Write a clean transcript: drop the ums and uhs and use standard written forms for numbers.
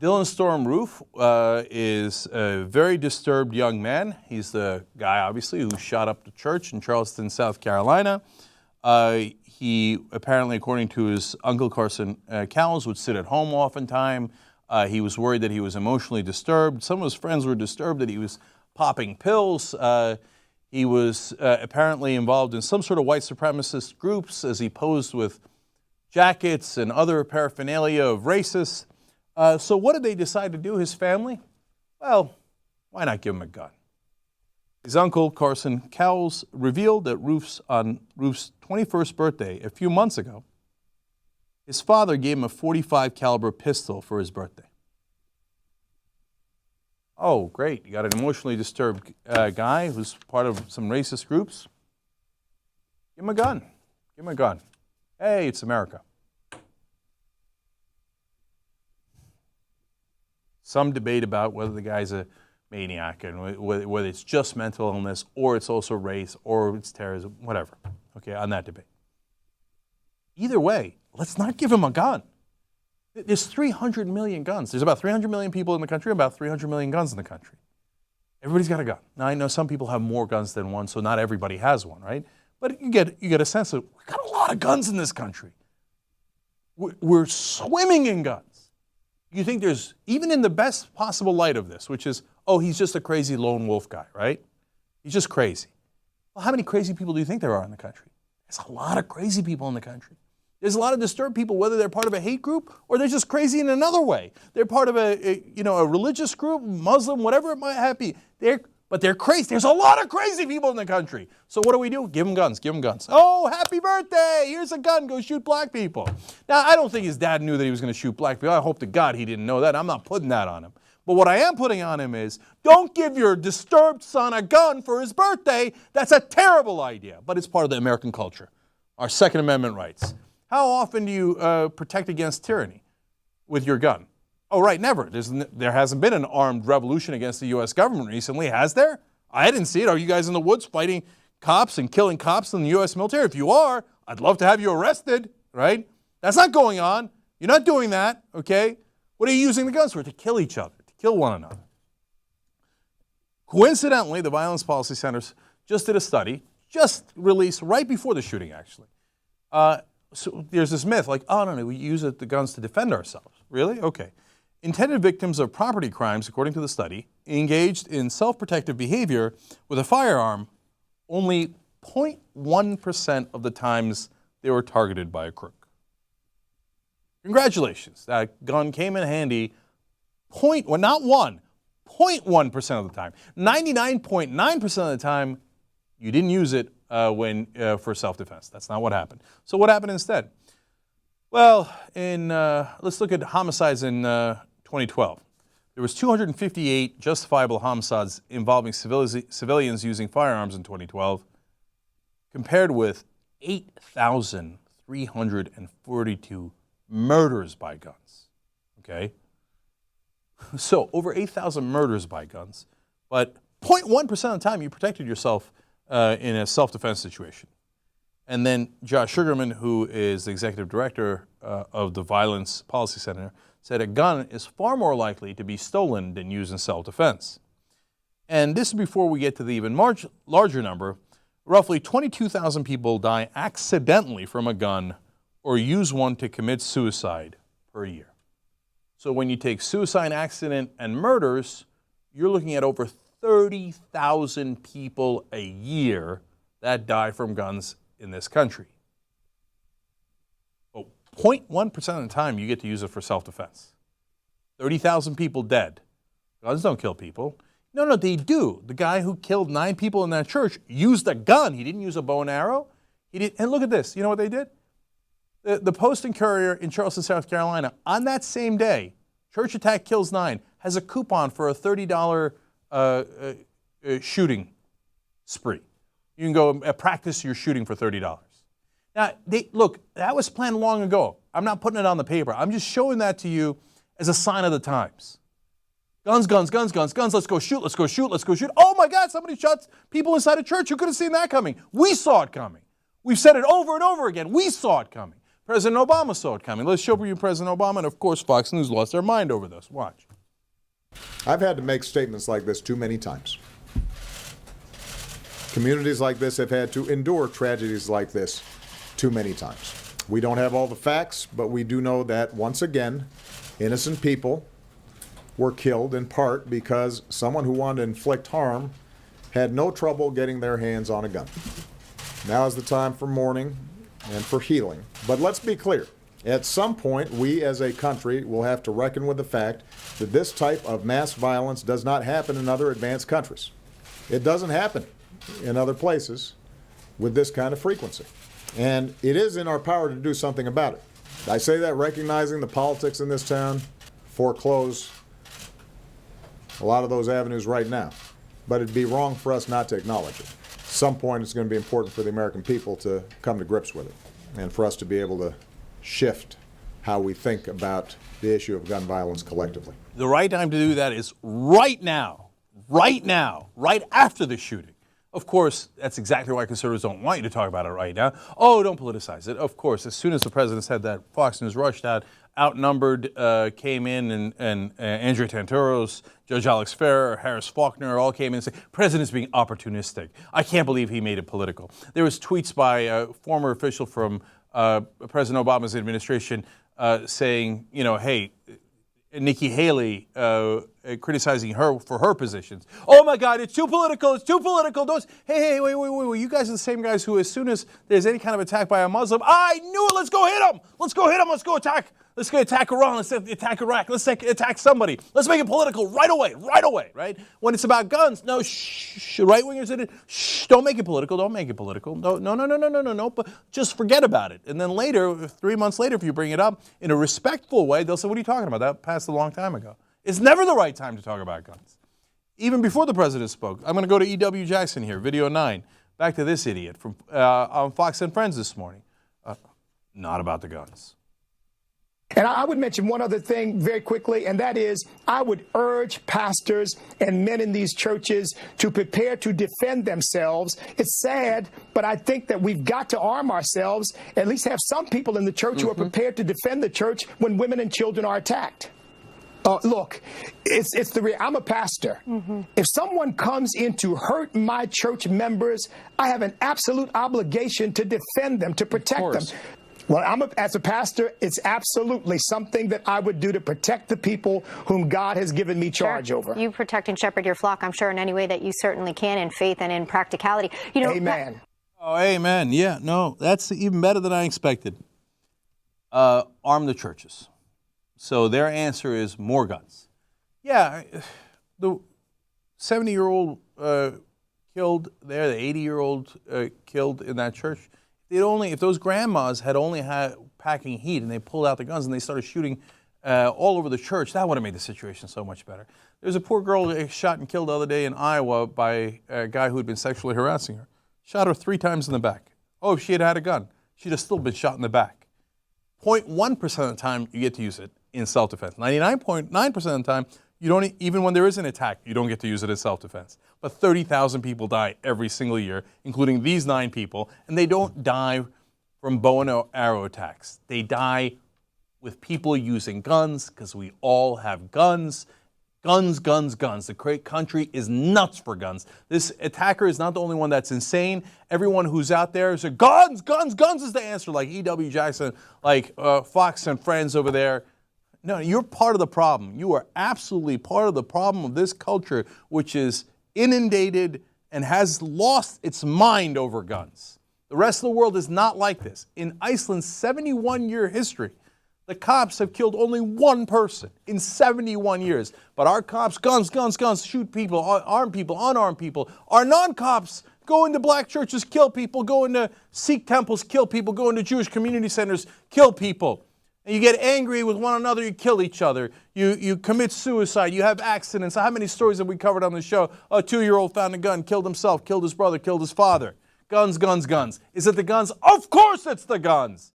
Dylann Storm Roof is a very disturbed young man. He's the guy, obviously, who shot up the church in Charleston, South Carolina. He apparently, according to his uncle Carson Cowles, would sit at home oftentimes. He was worried that he was emotionally disturbed. Some of his friends were disturbed that he was popping pills. He was apparently involved in some sort of white supremacist groups as he posed with jackets and other paraphernalia of racists. So what did they decide to do, his family? Well, why not give him a gun? His uncle, Carson Cowles, revealed that on Roof's 21st birthday, a few months ago, his father gave him a .45 caliber pistol for his birthday. Oh, great. You got an emotionally disturbed guy who's part of some racist groups. Give him a gun. Give him a gun. Hey, it's America. Some debate about whether the guy's a maniac and whether it's just mental illness or it's also race or it's terrorism, whatever, okay, on that debate. Either way, let's not give him a gun. There's 300 million guns. There's about 300 million people in the country, about 300 million guns in the country. Everybody's got a gun. Now, I know some people have more guns than one, so not everybody has one, right? But you get a sense of, we've got a lot of guns in this country. We're swimming in guns. You think there's, even in the best possible light of this, which is, oh, he's just a crazy lone wolf guy, right? He's just crazy. Well, how many crazy people do you think there are in the country? There's a lot of crazy people in the country. There's a lot of disturbed people, whether they're part of a hate group or they're just crazy in another way. They're part of a religious group, Muslim, whatever it might be. But they're crazy. There's a lot of crazy people in the country. So what do? Give them guns. Give them guns. Oh, happy birthday. Here's a gun. Go shoot black people. Now, I don't think his dad knew that he was going to shoot black people. I hope to God he didn't know that. I'm not putting that on him. But what I am putting on him is, don't give your disturbed son a gun for his birthday. That's a terrible idea. But it's part of the American culture, our Second Amendment rights. How often do you protect against tyranny with your gun? Oh, right, never. There hasn't been an armed revolution against the U.S. government recently, has there? I didn't see it. Are you guys in the woods fighting cops and killing cops in the U.S. military? If you are, I'd love to have you arrested, right? That's not going on. You're not doing that, okay? What are you using the guns for? To kill each other, to kill one another. Coincidentally, the Violence Policy Center just did a study, just released right before the shooting, actually. So there's this myth, like, oh, no, we use the guns to defend ourselves. Really? Okay. Intended victims of property crimes, according to the study, engaged in self-protective behavior with a firearm only 0.1% of the times they were targeted by a crook. Congratulations. That gun came in handy not 0.1% of the time. 99.9% of the time, you didn't use it for self-defense. That's not what happened. So what happened instead? Well, let's look at homicides in 2012. There was 258 justifiable homicides involving civilians using firearms in 2012, compared with 8,342 murders by guns. Okay? So over 8,000 murders by guns, but 0.1% of the time you protected yourself in a self-defense situation. And then Josh Sugarman, who is the executive director of the Violence Policy Center, said a gun is far more likely to be stolen than used in self-defense. And this is before we get to the even larger number. Roughly 22,000 people die accidentally from a gun or use one to commit suicide per year. So when you take suicide, accident, and murders, you're looking at over 30,000 people a year that die from guns in this country. But 0.1% of the time you get to use it for self-defense. 30,000 people dead. Guns don't kill people. No, they do. The guy who killed 9 people in that church used a gun. He didn't use a bow and arrow. And look at this. You know what they did? The Post and Courier in Charleston, South Carolina, on that same day, church attack kills 9, has a coupon for a $30 shooting spree. You can go practice your shooting for $30. Now, look, that was planned long ago. I'm not putting it on the paper. I'm just showing that to you as a sign of the times. Guns, guns, guns, guns, guns. Let's go shoot, let's go shoot, let's go shoot. Oh my God, somebody shot people inside a church. Who could have seen that coming? We saw it coming. We've said it over and over again. We saw it coming. President Obama saw it coming. Let's show you President Obama, and of course Fox News lost their mind over this. Watch. I've had to make statements like this too many times. Communities like this have had to endure tragedies like this too many times. We don't have all the facts, but we do know that, once again, innocent people were killed in part because someone who wanted to inflict harm had no trouble getting their hands on a gun. Now is the time for mourning and for healing. But let's be clear. At some point, we as a country will have to reckon with the fact that this type of mass violence does not happen in other advanced countries. It doesn't happen in other places with this kind of frequency. And it is in our power to do something about it. I say that recognizing the politics in this town foreclose a lot of those avenues right now. But it'd be wrong for us not to acknowledge it. At some point, it's going to be important for the American people to come to grips with it and for us to be able to shift how we think about the issue of gun violence collectively. The right time to do that is right now, right after the shooting. Of course, that's exactly why conservatives don't want you to talk about it right now. Oh, don't politicize it. Of course, as soon as the president said that, Fox News rushed out, outnumbered, came in, and Andrea Tantaros, Judge Alex Ferrer, Harris Faulkner all came in and said, President's being opportunistic. I can't believe he made it political. There was tweets by a former official from President Obama's administration saying, you know, hey, Nikki Haley criticizing her for her positions. Oh my God, it's too political, it's too political. Hey, wait. You guys are the same guys who, as soon as there's any kind of attack by a Muslim, I knew it, let's go hit them. Let's go attack. Let's go attack Iran, let's attack Iraq, let's attack somebody. Let's make it political right away, right? When it's about guns, no, right-wingers did it, don't make it political. No, but just forget about it. And then later, 3 months later, if you bring it up in a respectful way, they'll say, what are you talking about? That passed a long time ago. It's never the right time to talk about guns. Even before the president spoke, I'm going to go to E.W. Jackson here, video 9. Back to this idiot from on Fox and Friends this morning. Not about the guns. And I would mention one other thing very quickly, and that is I would urge pastors and men in these churches to prepare to defend themselves. It's sad, but I think that we've got to arm ourselves, at least have some people in the church who are prepared to defend the church when women and children are attacked. Look, I'm a pastor. If someone comes in to hurt my church members, I have an absolute obligation to defend them, to protect them. Well, as a pastor, it's absolutely something that I would do to protect the people whom God has given me charge over. You protect and shepherd your flock, I'm sure, in any way that you certainly can, in faith and in practicality. You know, amen. Oh, amen. Yeah, no, that's even better than I expected. Arm the churches. So their answer is more guns. Yeah, the 70-year-old killed there, the 80-year-old killed in that church. If those grandmas had only had packing heat and they pulled out the guns and they started shooting all over the church, that would have made the situation so much better. There was a poor girl shot and killed the other day in Iowa by a guy who had been sexually harassing her. Shot her 3 times in the back. Oh, if she had had a gun, she'd have still been shot in the back. 0.1% of the time you get to use it in self-defense. 99.9% of the time, you don't, even when there is an attack, you don't get to use it in self-defense. But 30,000 people die every single year, including these 9 people, and they don't die from bow and arrow attacks. They die with people using guns, because we all have guns. Guns. The great country is nuts for guns. This attacker is not the only one that's insane. Everyone who's out there is guns is the answer, like E.W. Jackson, like Fox and Friends over there. No, you're part of the problem. You are absolutely part of the problem of this culture, which is inundated and has lost its mind over guns. The rest of the world is not like this. In Iceland's 71-year history, the cops have killed only 1 person in 71 years. But our cops, guns, shoot people, arm people, unarmed people. Our non-cops go into black churches, kill people, go into Sikh temples, kill people, go into Jewish community centers, kill people. And you get angry with one another, you kill each other, you commit suicide, you have accidents. How many stories have we covered on the show? A 2-year-old found a gun, killed himself, killed his brother, killed his father. Guns. Is it the guns? Of course it's the guns.